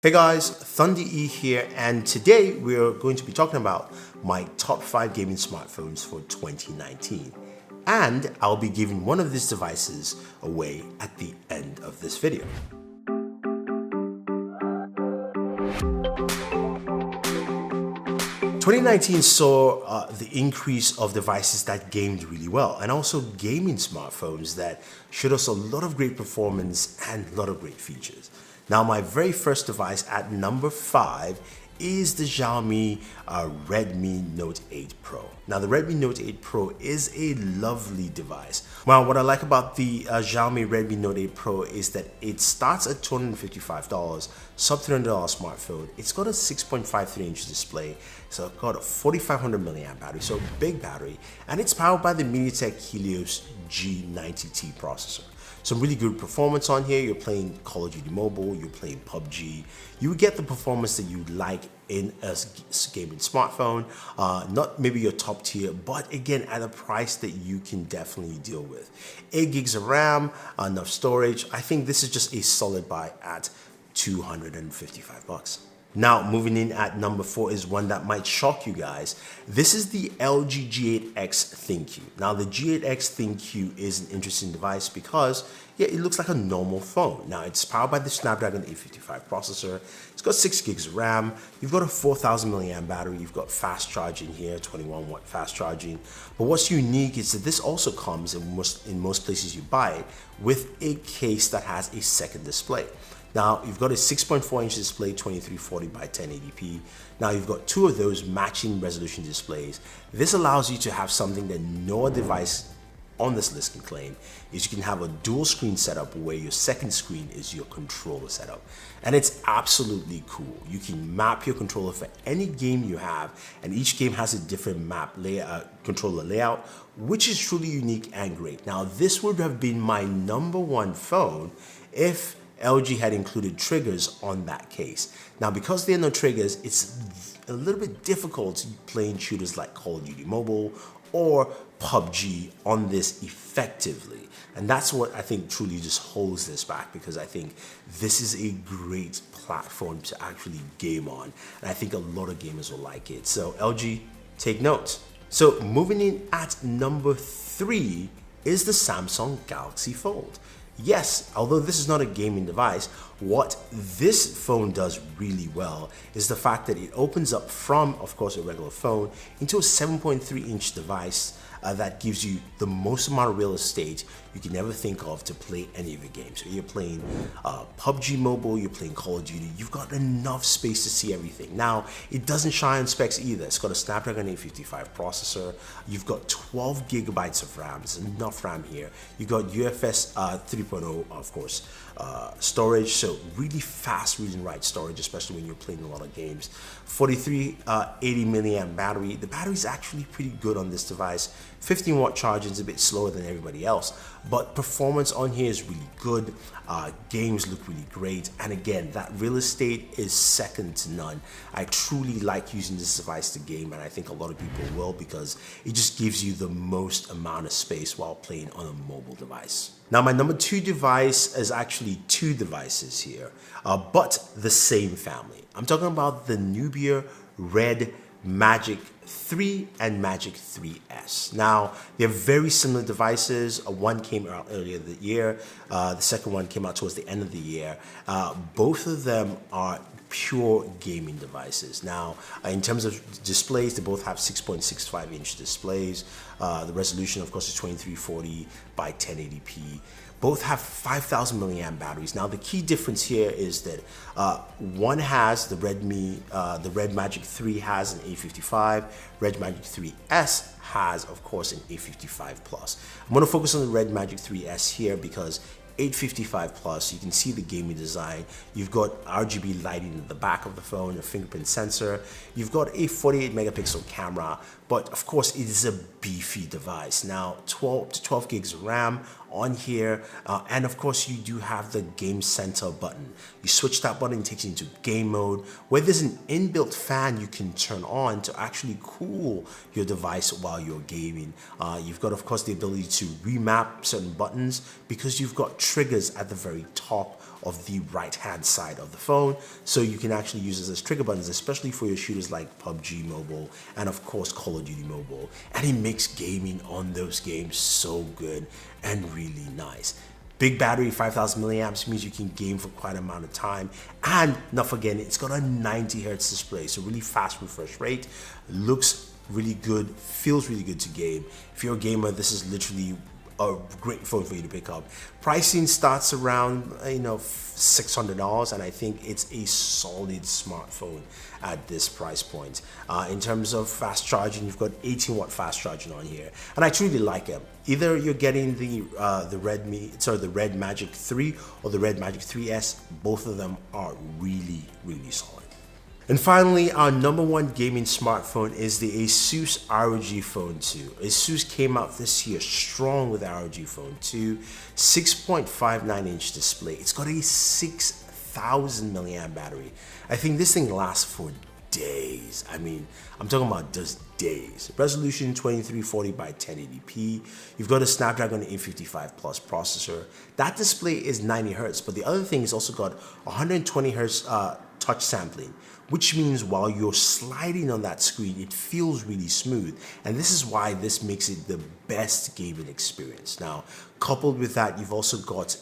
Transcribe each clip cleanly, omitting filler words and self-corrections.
Hey guys, Thunder E here, and today we're going to be talking about my top 5 gaming smartphones for 2019. And I'll be giving one of these devices away at the end of this video. Twenty 2019 saw the increase of devices that gamed really well, and also gaming smartphones that showed us a lot of great performance and a lot of great features. Now, my very first device at number 5 is the Xiaomi Redmi Note 8 Pro. Now, the Redmi Note 8 Pro is a lovely device. Well, what I like about the Xiaomi Redmi Note 8 Pro is that it starts at $255, sub $300 smartphone. It's got a 6.53-inch display, so it's got a 4,500 milliamp battery, so big battery, and it's powered by the MediaTek Helios G90T processor. Some really good performance on here. You're playing Call of Duty Mobile, you're playing PUBG. You get the performance that you like in a gaming smartphone. Not maybe your top tier, but again, at a price that you can definitely deal with. 8 gigs of RAM, enough storage. I think this is just a solid buy at $255. Now, moving in at number 4 is one that might shock you guys. This is the LG G8X ThinQ. Now, the G8X ThinQ is an interesting device because, yeah, it looks like a normal phone. Now, it's powered by the Snapdragon 855 processor. It's got 6 gigs of RAM. You've got a 4,000 milliamp battery. You've got fast charging here, 21 watt fast charging. But what's unique is that this also comes in most places you buy it with a case that has a second display. Now, you've got a 6.4-inch display, 2340 by 1080p. Now, you've got 2 of those matching resolution displays. This allows you to have something that no device on this list can claim, is you can have a dual screen setup where your second screen is your controller setup. And it's absolutely cool. You can map your controller for any game you have, and each game has a different controller layout, which is truly unique and great. Now, this would have been my number 1 phone if LG had included triggers on that case. Now, because there are no triggers, it's a little bit difficult playing shooters like Call of Duty Mobile or PUBG on this effectively. And that's what I think truly just holds this back, because I think this is a great platform to actually game on. And I think a lot of gamers will like it. So LG, take note. So moving in at number 3 is the Samsung Galaxy Fold. Yes, although this is not a gaming device, what this phone does really well is the fact that it opens up from, of course, a regular phone into a 7.3-inch device that gives you the most amount of real estate you can ever think of to play any of your games. So you're playing PUBG Mobile, you're playing Call of Duty, you've got enough space to see everything. Now, it doesn't shy on specs either. It's got a Snapdragon 855 processor. You've got 12 gigabytes of RAM. There's enough RAM here. You've got UFS 3.0, of course, storage. So really fast read and write storage, especially when you're playing a lot of games. 4380 milliamp battery. The battery is actually pretty good on this device. 15 watt charging is a bit slower than everybody else, but performance on here is really good. Games look really great, and again, that real estate is second to none. I truly like using this device to game, and I think a lot of people will, because it just gives you the most amount of space while playing on a mobile device. Now, my number 2 device is actually 2 devices here, but the same family. I'm talking about the Nubia Red Magic 3 and Magic 3S. Now, they're very similar devices. One came out earlier this year. The second one came out towards the end of the year. Both of them are pure gaming devices. Now, in terms of displays, they both have 6.65-inch displays. The resolution, of course, is 2340 by 1080p. Both have 5,000 milliamp batteries. Now, the key difference here is that one has the Red Magic 3 has an A55. Red Magic 3S has, of course, an A55 Plus. I'm going to focus on the Red Magic 3S here because 855 plus, you can see the gaming design. You've got RGB lighting in the back of the phone, a fingerprint sensor. You've got a 48 megapixel camera, but of course it is a beefy device. Now 12 gigs of RAM on here, and of course you do have the Game Center button. You switch that button, it takes you into game mode, where there's an inbuilt fan you can turn on to actually cool your device while you're gaming. You've got, of course, the ability to remap certain buttons because you've got triggers at the very top of the right hand side of the phone, so you can actually use this as trigger buttons, especially for your shooters like PUBG Mobile and of course Call of Duty Mobile. And it makes gaming on those games so good and really nice. Big battery, 5,000 milliamps, means you can game for quite an amount of time. And not forgetting, it's got a 90 hertz display, so really fast refresh rate, looks really good, feels really good to game. If you're a gamer, this is literally a great phone for you to pick up. Pricing starts around $600, and I think it's a solid smartphone at this price point. In terms of fast charging, you've got 18-watt fast charging on here, and I truly like it. Either you're getting the Red Magic 3 or the Red Magic 3S. Both of them are really solid. And finally, our number one gaming smartphone is the Asus ROG Phone 2. Asus came out this year strong with ROG Phone 2, 6.59 inch display. It's got a 6,000 milliamp battery. I think this thing lasts for days. I mean, I'm talking about just days. Resolution 2340 by 1080p. You've got a Snapdragon 855 Plus processor. That display is 90 hertz, but the other thing is also got 120 hertz touch sampling, which means while you're sliding on that screen, it feels really smooth. And this is why this makes it the best gaming experience. Now, coupled with that, you've also got,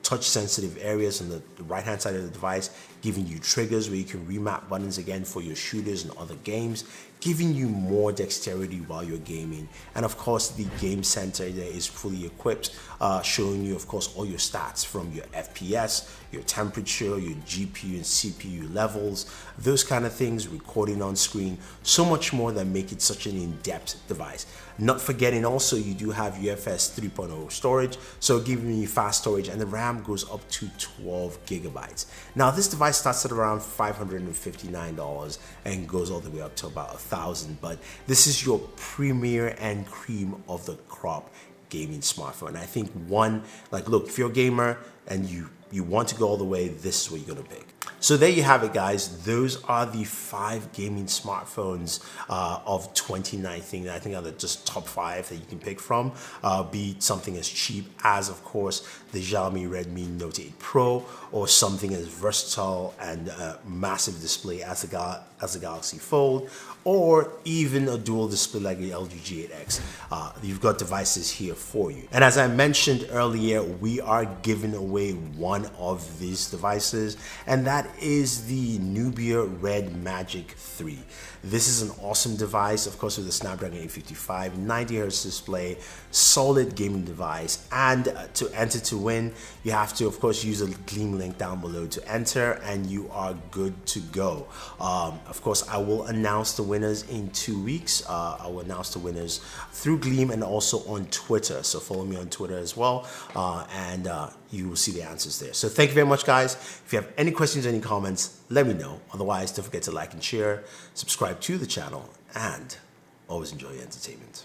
touch sensitive areas on the right hand side of the device, giving you triggers where you can remap buttons again for your shooters and other games, giving you more dexterity while you're gaming. And of course, the game center there is fully equipped, showing you, of course, all your stats from your FPS, your temperature, your GPU and CPU levels, those kind of things, recording on screen, so much more that make it such an in-depth device. Not forgetting also, you do have UFS 3.0 storage, so giving you fast storage, and the RAM goes up to 12 gigabytes. Now, this device starts at around $559 and goes all the way up to about $1,000, but this is your premier and cream of the crop gaming smartphone. I think look, if you're a gamer and you want to go all the way, this is what you're gonna pick. So there you have it, guys. Those are the 5 gaming smartphones of 2019 that I think are the just top 5 that you can pick from. Be something as cheap as, of course, the Xiaomi Redmi Note 8 Pro, or something as versatile and massive display as the Galaxy Fold, or even a dual display like the LG G8X. You've got devices here for you. And as I mentioned earlier, we are giving away one of these devices, and that is the Nubia Red Magic 3. This is an awesome device, of course, with the Snapdragon 855, 90 Hz display, solid gaming device. And to enter to win, you have to, of course, use a Gleam link down below to enter, and you are good to go. Of course, I will announce the winners in 2 weeks. I will announce the winners through Gleam and also on Twitter. So follow me on Twitter as well, and you will see the answers there. So thank you very much, guys. If you have any questions or any comments, let me know. Otherwise, don't forget to like and share, subscribe to the channel, and always enjoy your entertainment.